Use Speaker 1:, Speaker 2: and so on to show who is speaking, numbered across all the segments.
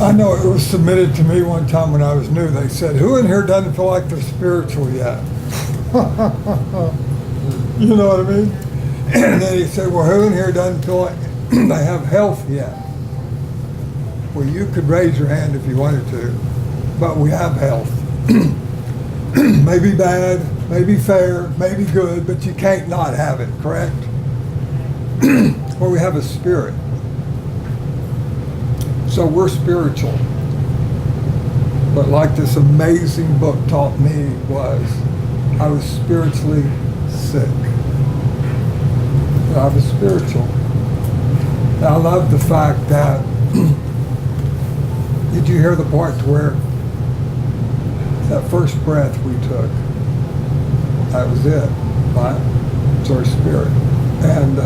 Speaker 1: I know it was submitted to me one time when I was new. They said, who in here doesn't feel like they're spiritual yet? You know what I mean? And then he said, well, who in here doesn't feel like they have health yet? Well, you could raise your hand if you wanted to, but we have health. Maybe bad, maybe fair, maybe good, but you can't not have it, correct? Or we have a spirit. So we're spiritual. But like this amazing book taught me was, I was spiritually sick. I was spiritual. And I love the fact that, did you hear the part where that first breath we took, that was it, right? It's our spirit. And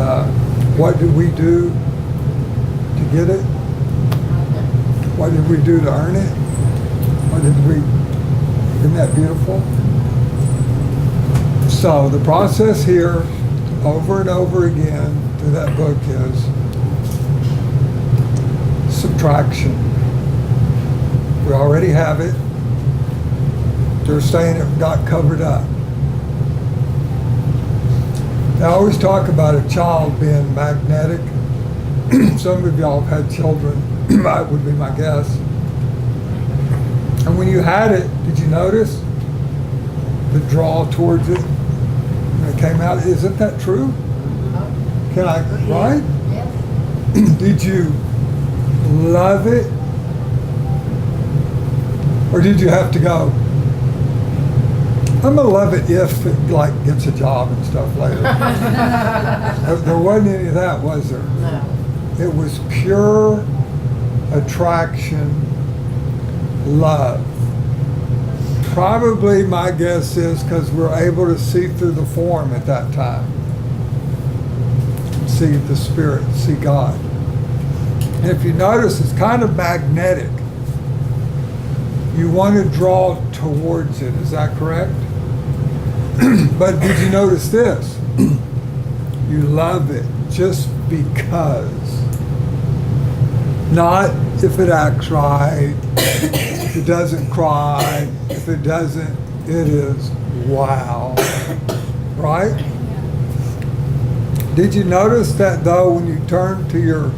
Speaker 1: what did we do to get it? What did we do to earn it? What did we, isn't that beautiful? So the process here, over and over again, through that book is subtraction. We already have it. They're saying it got covered up. I always talk about a child being magnetic. Some of y'all have had children, that would be my guess. And when you had it, did you notice the draw towards it when it came out? Isn't that true? Can I, right?
Speaker 2: Yes.
Speaker 1: Did you love it? Or did you have to go, I'm gonna love it if it like gets a job and stuff later? There wasn't any of that, was there?
Speaker 2: No.
Speaker 1: It was pure attraction, love. Probably my guess is because we're able to see through the form at that time. See the Spirit, see God. And if you notice, it's kind of magnetic. You want to draw towards it, is that correct? But did you notice this? You love it just because. Not if it acts right, if it doesn't cry, if it doesn't, it is wow. Right? Did you notice that though when you turned to your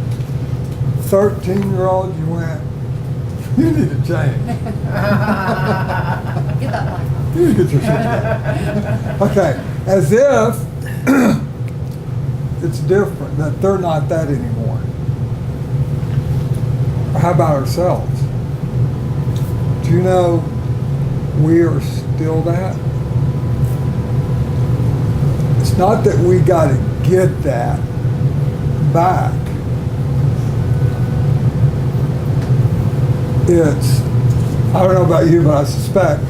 Speaker 1: 13-year-old, you went, you need to change.
Speaker 2: Get that one.
Speaker 1: You need to get your shit together. Okay, as if it's different, that they're not that anymore. Or how about ourselves? Do you know we are still that? It's not that we got to get that back. It's, I don't know about you, but I suspect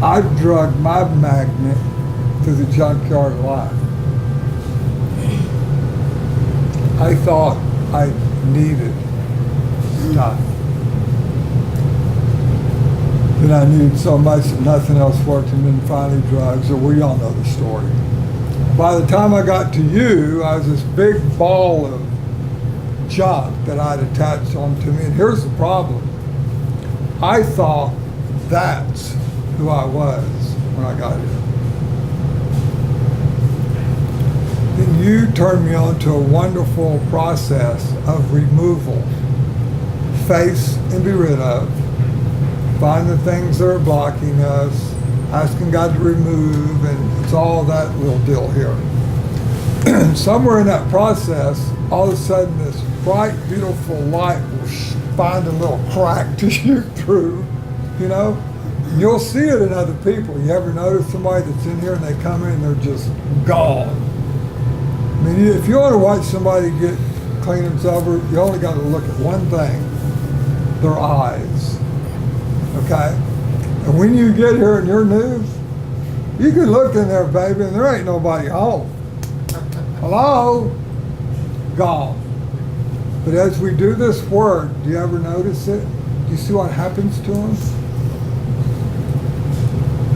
Speaker 1: I've drugged my magnet through the junkyard of life. I thought I needed stuff. And I needed so much that nothing else worked, and then finally drugs, or we all know the story. By the time I got to you, I was this big ball of junk that I'd attached onto me. And here's the problem. I thought that's who I was when I got here. Then you turned me on to a wonderful process of removal. Face and be rid of. Find the things that are blocking us. Asking God to remove, and it's all that little deal here. And somewhere in that process, all of a sudden this bright, beautiful light will find a little crack to shoot through, you know? And you'll see it in other people. You ever notice somebody that's in here and they come in and they're just gone? I mean, if you want to watch somebody get clean and sober, you only got to look at one thing, their eyes, okay? And when you get here and you're new, you can look in there, baby, and there ain't nobody home. Hello? Gone. But as we do this work, do you ever notice it? Do you see what happens to them?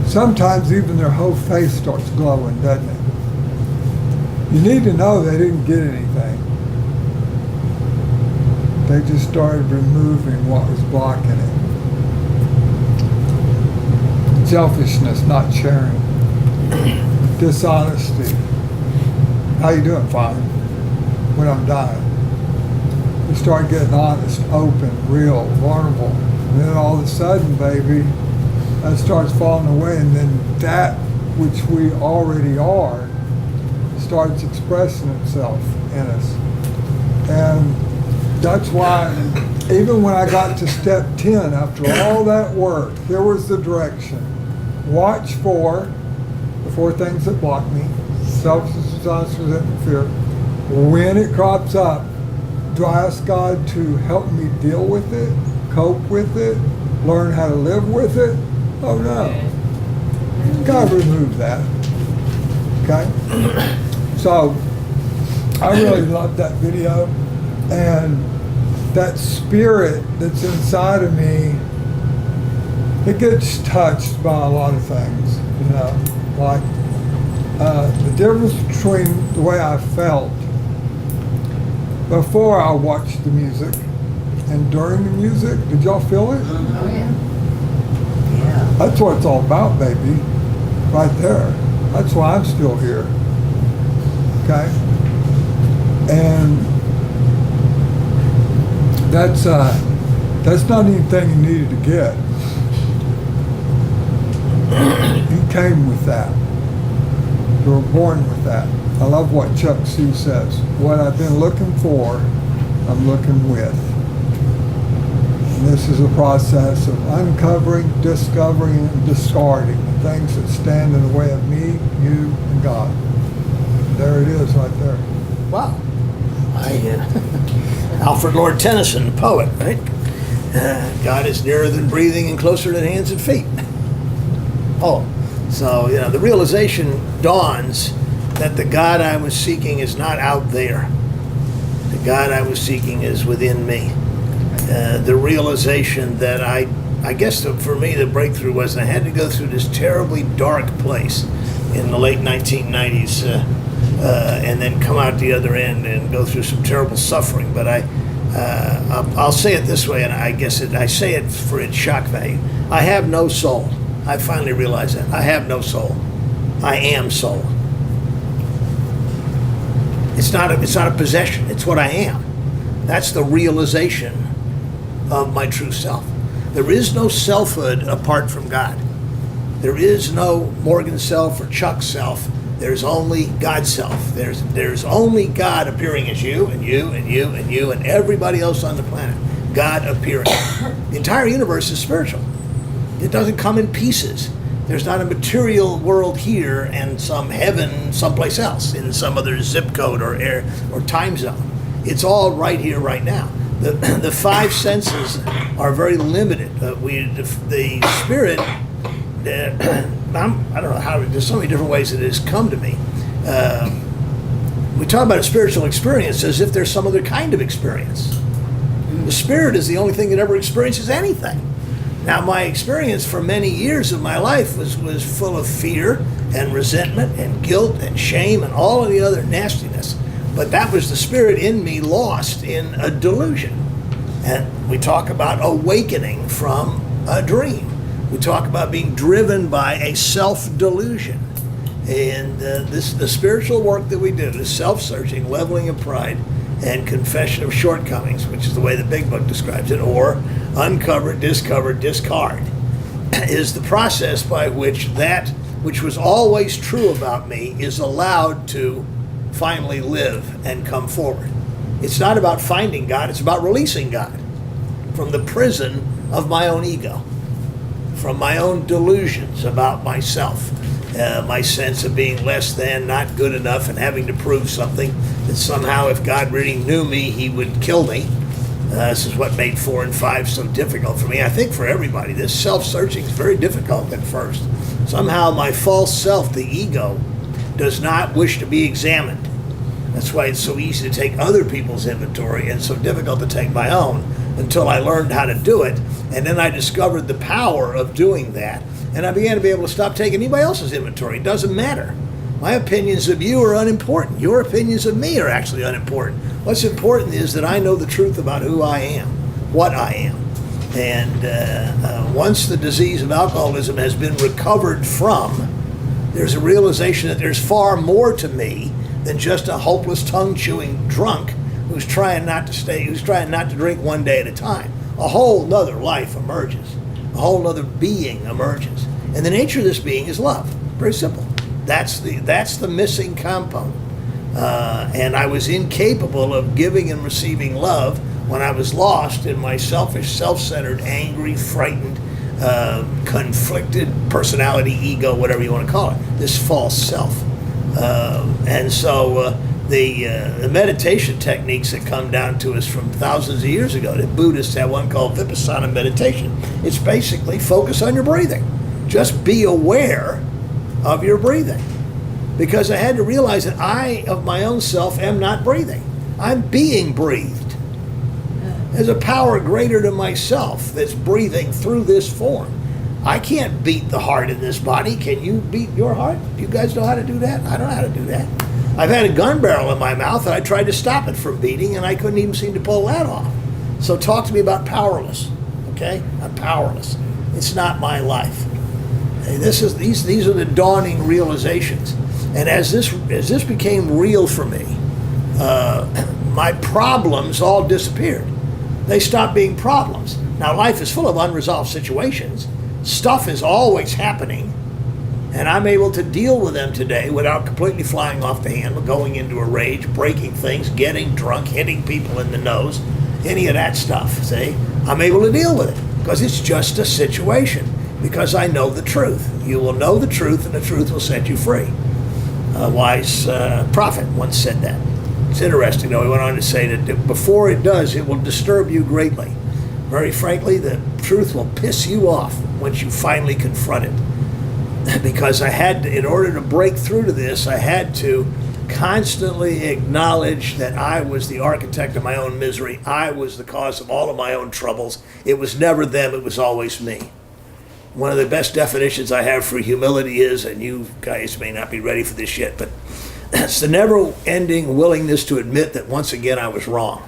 Speaker 1: Sometimes even their whole face starts glowing, doesn't it? You need to know they didn't get anything. They just started removing what was blocking it. Selfishness, not sharing. Dishonesty. How you doing? Fine. When I'm dying. You start getting honest, open, real, vulnerable. And then all of a sudden, baby, that starts falling away, and then that which we already are starts expressing itself in us. And that's why, even when I got to step 10, after all that work, here was the direction. Watch for the 4 things that block me: selfishness, dishonesty, resentment, fear. When it crops up, do I ask God to help me deal with it, cope with it, learn how to live with it? Oh no. God remove that. Okay? So, I really loved that video, and that spirit that's inside of me, it gets touched by a lot of things, you know, like the difference between the way I felt before I watched the music and during the music. Did y'all feel it?
Speaker 2: Oh, yeah.
Speaker 1: That's what it's all about, baby. Right there. That's why I'm still here. Okay? And that's not anything you needed to get. You came with that. You were born with that. I love what Chuck C says. What I've been looking for, I'm looking with. And this is a process of uncovering, discovering, and discarding the things that stand in the way of me, you, and God. There it is right there.
Speaker 3: Wow. Alfred Lord Tennyson, poet, right? God is nearer than breathing and closer than hands and feet. Oh, so, you know, the realization dawns that the God I was seeking is not out there. The God I was seeking is within me. The realization that I guess for me the breakthrough was I had to go through this terribly dark place in the late 1990s and then come out the other end and go through some terrible suffering. But I'll say it this way, and I guess I say it for its shock value. I have no soul. I finally realized that. I have no soul. I am soul. It's not a possession. It's what I am. That's the realization of my true self. There is no selfhood apart from God. There is no Morgan self or Chuck self. There's only God self. There's only God appearing as you and you and you and you and everybody else on the planet. God appearing. The entire universe is spiritual. It doesn't come in pieces. There's not a material world here and some heaven someplace else in some other zip code or time zone. It's all right here, right now. The 5 senses are very limited. The spirit, I don't know how, there's so many different ways that it has come to me. We talk about a spiritual experience as if there's some other kind of experience. The spirit is the only thing that ever experiences anything. Now, my experience for many years of my life was full of fear and resentment and guilt and shame and all of the other nastiness. But that was the spirit in me lost in a delusion. And we talk about awakening from a dream. We talk about being driven by a self-delusion. And the spiritual work that we do, the self-searching, leveling of pride, and confession of shortcomings, which is the way the Big Book describes it, or uncover, discover, discard, is the process by which that which was always true about me is allowed to finally live and come forward. It's not about finding God, it's about releasing God from the prison of my own ego, from my own delusions about myself, my sense of being less than, not good enough, and having to prove something, that somehow if God really knew me, he would kill me. This is what made 4 and 5 so difficult for me. I think for everybody, this self-searching is very difficult at first. Somehow my false self, the ego, does not wish to be examined. That's why it's so easy to take other people's inventory and so difficult to take my own, until I learned how to do it. And then I discovered the power of doing that. And I began to be able to stop taking anybody else's inventory. It doesn't matter. My opinions of you are unimportant. Your opinions of me are actually unimportant. What's important is that I know the truth about who I am, what I am. And once the disease of alcoholism has been recovered from, there's a realization that there's far more to me than just a hopeless tongue-chewing drunk who's trying not to drink one day at a time. A whole nother life emerges. A whole nother being emerges. And the nature of this being is love. Very simple. That's the missing component. And I was incapable of giving and receiving love when I was lost in my selfish, self-centered, angry, frightened, conflicted personality, ego, whatever you want to call it, this false self. And so the meditation techniques that come down to us from thousands of years ago, the Buddhists have one called Vipassana meditation. It's basically focus on your breathing. Just be aware of your breathing. Because I had to realize that I, of my own self, am not breathing. I'm being breathed. There's a power greater than myself that's breathing through this form. I can't beat the heart in this body. Can you beat your heart? Do you guys know how to do that? I don't know how to do that. I've had a gun barrel in my mouth and I tried to stop it from beating and I couldn't even seem to pull that off. So talk to me about powerless, okay? I'm powerless. It's not my life. And these are the dawning realizations. And as this became real for me, my problems all disappeared. They stopped being problems. Now life is full of unresolved situations. Stuff is always happening. And I'm able to deal with them today without completely flying off the handle, going into a rage, breaking things, getting drunk, hitting people in the nose, any of that stuff, see? I'm able to deal with it because it's just a situation, because I know the truth. You will know the truth and the truth will set you free. A wise prophet once said that. It's interesting, though. He went on to say that before it does, it will disturb you greatly. Very frankly, the truth will piss you off once you finally confront it. Because in order to break through to this, I had to constantly acknowledge that I was the architect of my own misery. I was the cause of all of my own troubles. It was never them, it was always me. One of the best definitions I have for humility is, and you guys may not be ready for this yet, but it's the never-ending willingness to admit that once again I was wrong.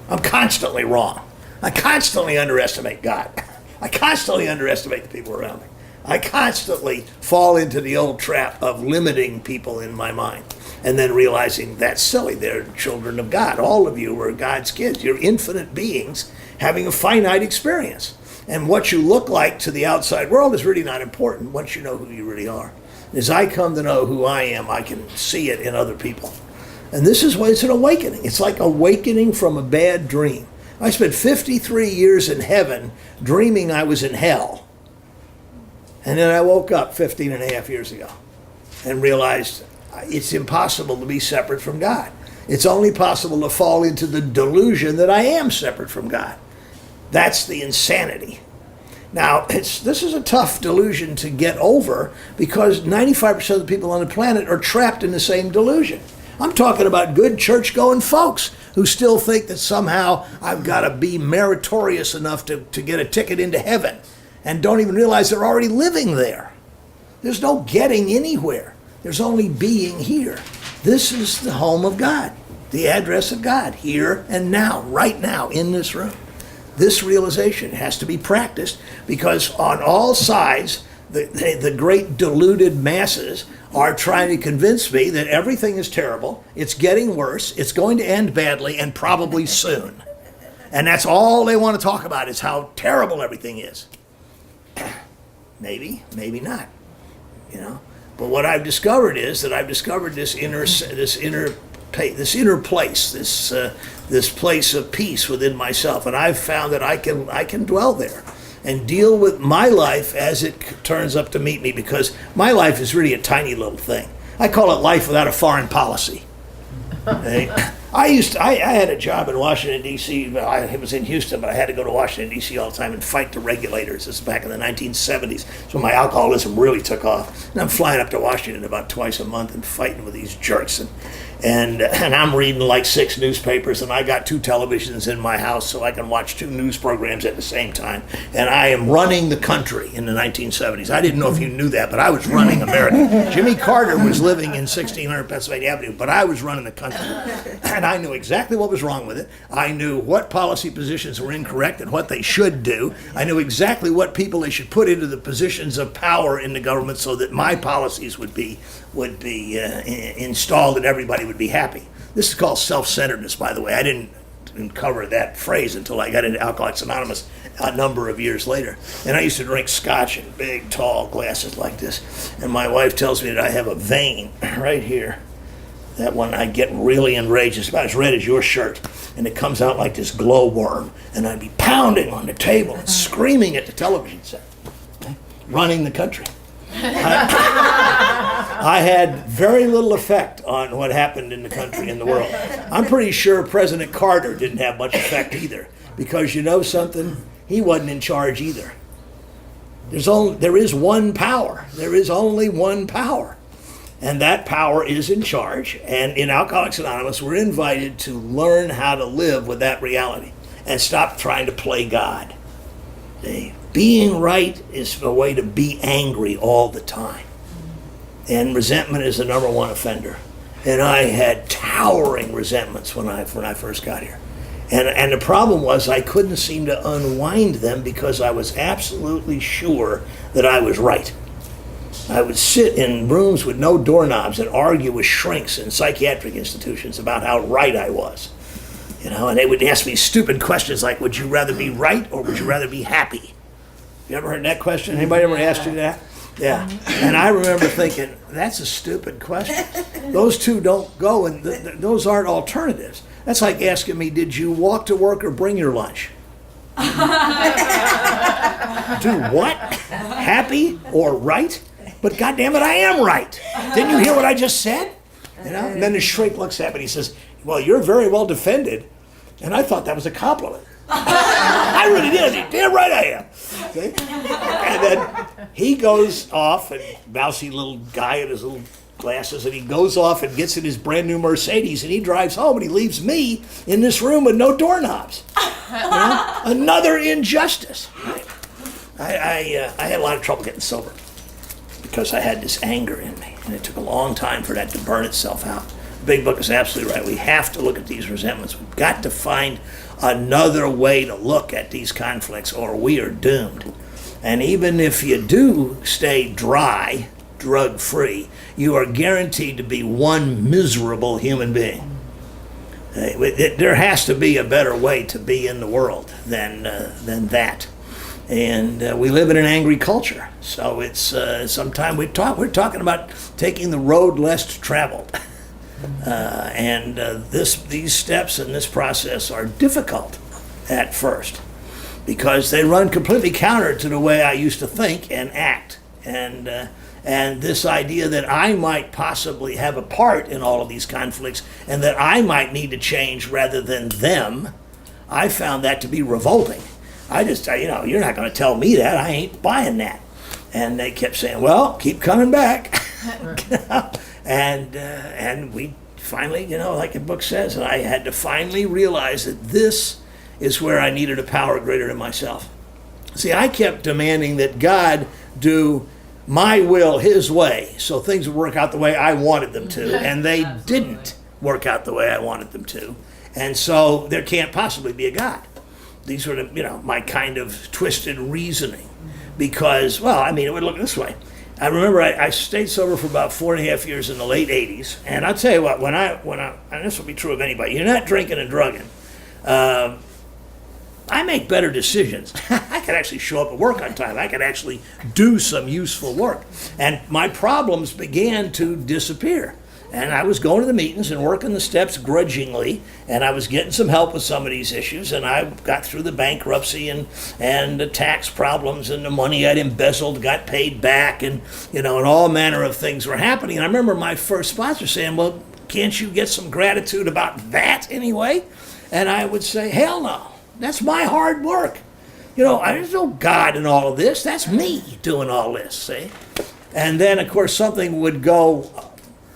Speaker 3: I'm constantly wrong. I constantly underestimate God. I constantly underestimate the people around me. I constantly fall into the old trap of limiting people in my mind and then realizing that's silly. They're children of God. All of you are God's kids. You're infinite beings having a finite experience. And what you look like to the outside world is really not important once you know who you really are. As I come to know who I am, I can see it in other people. And this is why it's an awakening. It's like awakening from a bad dream. I spent 53 years in heaven dreaming I was in hell. And then I woke up 15 and a half years ago and realized it's impossible to be separate from God. It's only possible to fall into the delusion that I am separate from God. That's the insanity. Now, this is a tough delusion to get over because 95% of the people on the planet are trapped in the same delusion. I'm talking about good church-going folks who still think that somehow I've got to be meritorious enough to get a ticket into heaven and don't even realize they're already living there. There's no getting anywhere. There's only being here. This is the home of God, the address of God, here and now, right now, in this room. This realization has to be practiced because on all sides, the great deluded masses are trying to convince me that everything is terrible, it's getting worse, it's going to end badly, and probably soon. And that's all they want to talk about is how terrible everything is. Maybe, maybe not, you know. But what I've discovered is that I've discovered this inner place, this place of peace within myself, and I've found that I can dwell there and deal with my life as it turns up to meet me, because my life is really a tiny little thing. I call it life without a foreign policy. Okay? I had a job in Washington, D.C. I was in Houston, but I had to go to Washington, D.C. all the time and fight the regulators. This is back in the 1970s. So my alcoholism really took off. And I'm flying up to Washington about twice a month and fighting with these jerks. And I'm reading like 6 newspapers, and I got 2 televisions in my house so I can watch 2 news programs at the same time. And I am running the country in the 1970s. I didn't know if you knew that, but I was running America. Jimmy Carter was living in 1600 Pennsylvania Avenue, but I was running the country. And I knew exactly what was wrong with it. I knew what policy positions were incorrect and what they should do. I knew exactly what people they should put into the positions of power in the government so that my policies would be installed and everybody would be happy. This is called self-centeredness, by the way. I didn't cover that phrase until I got into Alcoholics Anonymous a number of years later. And I used to drink scotch in big, tall glasses like this. And my wife tells me that I have a vein right here that when I get really enraged, it's about as red as your shirt, and it comes out like this glowworm, and I'd be pounding on the table and screaming at the television set, running the country. I had very little effect on what happened in the country and the world. I'm pretty sure President Carter didn't have much effect either, because you know something? He wasn't in charge either. There is one power. There is only one power. And that power is in charge. And in Alcoholics Anonymous, we're invited to learn how to live with that reality and stop trying to play God. See? Being right is a way to be angry all the time. And resentment is the number one offender. And I had towering resentments when I first got here. And the problem was I couldn't seem to unwind them because I was absolutely sure that I was right. I would sit in rooms with no doorknobs and argue with shrinks in psychiatric institutions about how right I was. You know, and they would ask me stupid questions like, would you rather be right or would you rather be happy? You ever heard that question? Anybody ever asked you that? Yeah. And I remember thinking, that's a stupid question. Those two don't go, and those aren't alternatives. That's like asking me, did you walk to work or bring your lunch? Do what? Happy or right? But goddamn it, I am right. Didn't you hear what I just said? You know? And then the shrink looks at me and he says, well, you're very well defended. And I thought that was a compliment. I really did. Damn right I am. Okay? And then he goes off, and mousy little guy in his little glasses, and he goes off and gets in his brand new Mercedes, and he drives home, and he leaves me in this room with no doorknobs. You know? Another injustice. I had a lot of trouble getting sober because I had this anger in me, and it took a long time for that to burn itself out. Big Book is absolutely right. We have to look at these resentments. We've got to find another way to look at these conflicts, or we are doomed. And even if you do stay dry, drug-free, you are guaranteed to be one miserable human being. There has to be a better way to be in the world than that. And we live in an angry culture. So it's sometimes we're talking about taking the road less traveled. These steps in this process are difficult at first because they run completely counter to the way I used to think and act. And this idea that I might possibly have a part in all of these conflicts and that I might need to change rather than them, I found that to be revolting. You're not going to tell me that. I ain't buying that. And they kept saying, well, keep coming back. And we finally, like the book says, and I had to finally realize that this is where I needed a power greater than myself. See, I kept demanding that God do my will his way so things would work out the way I wanted them to, and they didn't work out the way I wanted them to. And so there can't possibly be a God. These were my kind of twisted reasoning because, it would look this way. I remember I stayed sober for about 4.5 years in the late 80s, and I'll tell you what, when I and this will be true of anybody, you're not drinking and drugging. I make better decisions. I could actually show up at work on time. I could actually do some useful work. And my problems began to disappear. And I was going to the meetings and working the steps grudgingly, and I was getting some help with some of these issues, and I got through the bankruptcy and the tax problems, and the money I'd embezzled got paid back, and and all manner of things were happening. And I remember my first sponsor saying, well, can't you get some gratitude about that anyway? And I would say, hell no, that's my hard work. There's no God in all of this. That's me doing all this, see? And then, of course, something would go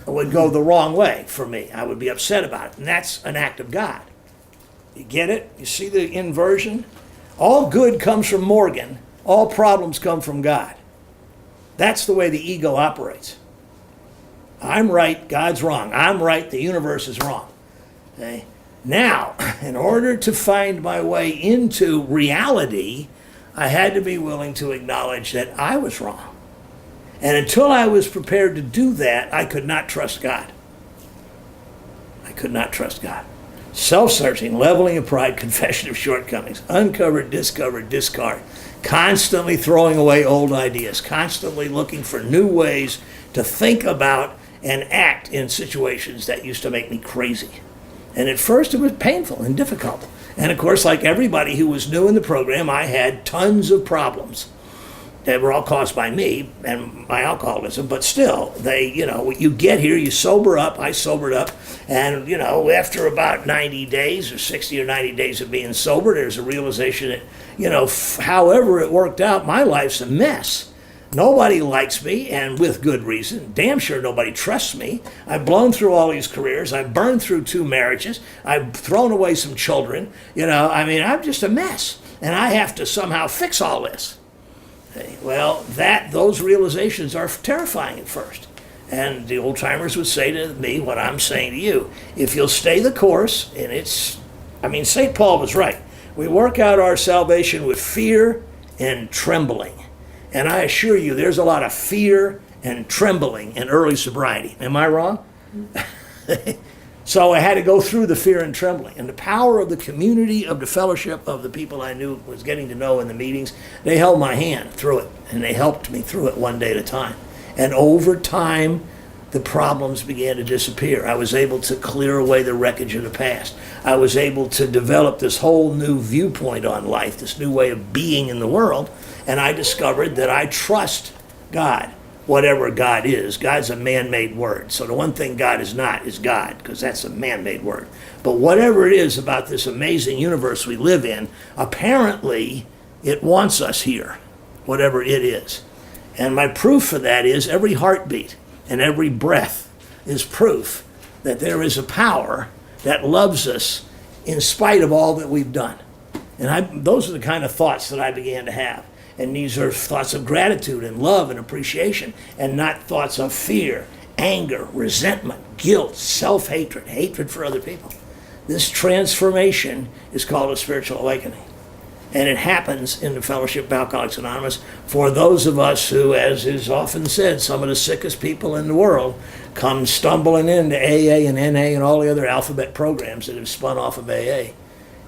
Speaker 3: would go the wrong way for me. I would be upset about it. And that's an act of God. You get it? You see the inversion? All good comes from Morgan. All problems come from God. That's the way the ego operates. I'm right, God's wrong. I'm right, the universe is wrong. Okay? Now, in order to find my way into reality, I had to be willing to acknowledge that I was wrong. And until I was prepared to do that, I could not trust God. I could not trust God. Self-searching, leveling of pride, confession of shortcomings, uncovered, discovered, discard, constantly throwing away old ideas, constantly looking for new ways to think about and act in situations that used to make me crazy. And at first it was painful and difficult. And of course, like everybody who was new in the program, I had tons of problems that were all caused by me and my alcoholism, but still, you get here, you sober up, I sobered up, and, after about 90 days or 60 or 90 days of being sober, there's a realization that, however it worked out, my life's a mess. Nobody likes me, and with good reason. Damn sure nobody trusts me. I've blown through all these careers. I've burned through 2 marriages. I've thrown away some children. I'm just a mess, and I have to somehow fix all this. Well, those realizations are terrifying at first. And the old timers would say to me what I'm saying to you. If you'll stay the course, and St. Paul was right. We work out our salvation with fear and trembling. And I assure you, there's a lot of fear and trembling in early sobriety. Am I wrong? So I had to go through the fear and trembling. And the power of the community, of the fellowship, of the people I knew, was getting to know in the meetings, they held my hand through it. And they helped me through it one day at a time. And over time, the problems began to disappear. I was able to clear away the wreckage of the past. I was able to develop this whole new viewpoint on life, this new way of being in the world. And I discovered that I trust God. Whatever God is. God's a man-made word. So the one thing God is not is God, because that's a man-made word. But whatever it is about this amazing universe we live in, apparently it wants us here, whatever it is. And my proof for that is every heartbeat and every breath is proof that there is a power that loves us in spite of all that we've done. And those are the kind of thoughts that I began to have. And these are thoughts of gratitude and love and appreciation, and not thoughts of fear, anger, resentment, guilt, self-hatred, hatred for other people. This transformation is called a spiritual awakening. And it happens in the Fellowship of Alcoholics Anonymous for those of us who, as is often said, some of the sickest people in the world come stumbling into AA and NA and all the other alphabet programs that have spun off of AA.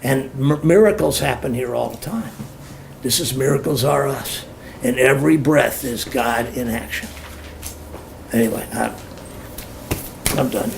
Speaker 3: And miracles happen here all the time. This is Miracles Are Us. And every breath is God in action. Anyway, I'm done.